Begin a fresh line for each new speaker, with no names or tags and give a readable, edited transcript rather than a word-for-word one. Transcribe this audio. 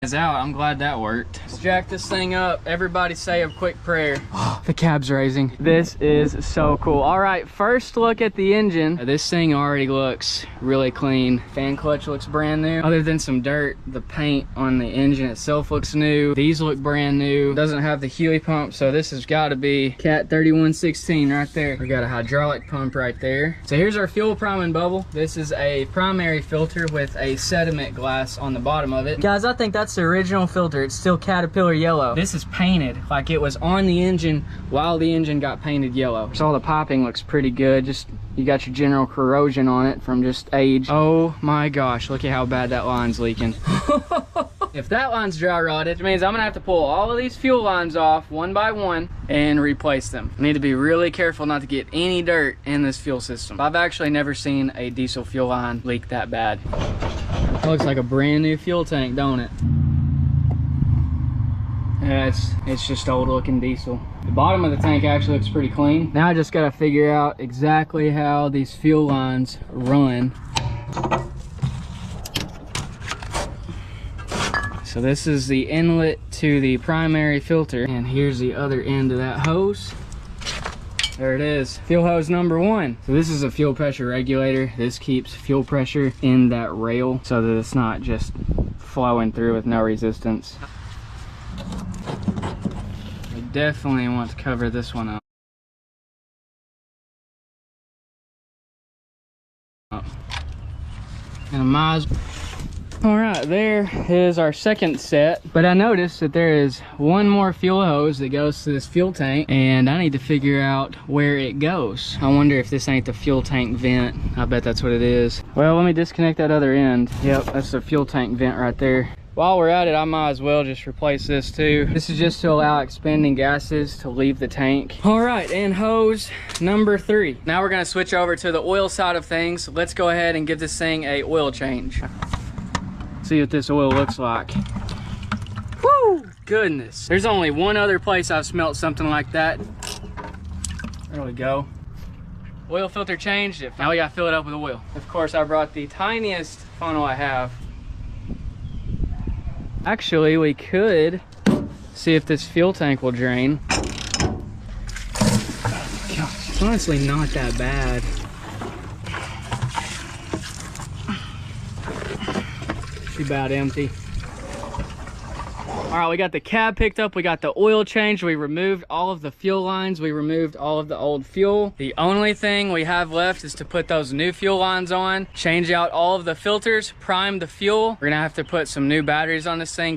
Is out. I'm glad that worked. Let's jack this thing up. Everybody say a quick prayer. The cab's raising. This is so cool. All right, first look at the engine. This thing already looks really clean. Fan clutch looks brand new. Other than some dirt, the paint on the engine itself looks new. These look brand new. Doesn't have the Huey pump, so this has got to be Cat 3116 right there. We got a hydraulic pump right there. So here's our fuel priming bubble. This is a primary filter with a sediment glass on the bottom of it. Guys, I think that's the original filter. It's still Caterpillar yellow. This is painted like it was on the engine while the engine got painted yellow. So all the piping looks pretty good. Just you got your general corrosion on it from just age. Oh my gosh, look at how bad that line's leaking. If that line's dry rotted, it means I'm gonna have to pull all of these fuel lines off one by one and replace them. I need to be really careful not to get any dirt in this fuel system. I've actually never seen a diesel fuel line leak that bad. It looks like a brand new fuel tank, don't it? Yeah, it's just old looking diesel. The bottom of the tank actually looks pretty clean. Now I just gotta figure out exactly how these fuel lines run. So this is the inlet to the primary filter, and here's the other end of that hose. There it is, fuel hose number 1. So this is a fuel pressure regulator. This keeps fuel pressure in that rail so that it's not just flowing through with no resistance. I definitely want to cover this one up. And I might as well. All right, there is our second set, but I noticed that there is one more fuel hose that goes to this fuel tank, and I need to figure out where it goes. I wonder if this ain't the fuel tank vent. I bet that's what it is. Well, let me disconnect that other end. Yep, that's the fuel tank vent right there. While we're at it, I might as well just replace this too. This is just to allow expanding gases to leave the tank. All right, and hose number 3. Now we're gonna switch over to the oil side of things. Let's go ahead and give this thing a oil change. See what this oil looks like. Woo! Goodness. There's only one other place I've smelt something like that. There we go. Oil filter changed. Now we gotta fill it up with oil. Of course, I brought the tiniest funnel I have. Actually, we could see if this fuel tank will drain. Gosh, it's honestly not that bad. About empty. All right, we got the cab picked up, we got the oil changed, we removed all of the fuel lines, we removed all of the old fuel. The only thing we have left is to put those new fuel lines on, change out all of the filters, prime the fuel. We're gonna have to put some new batteries on this thing.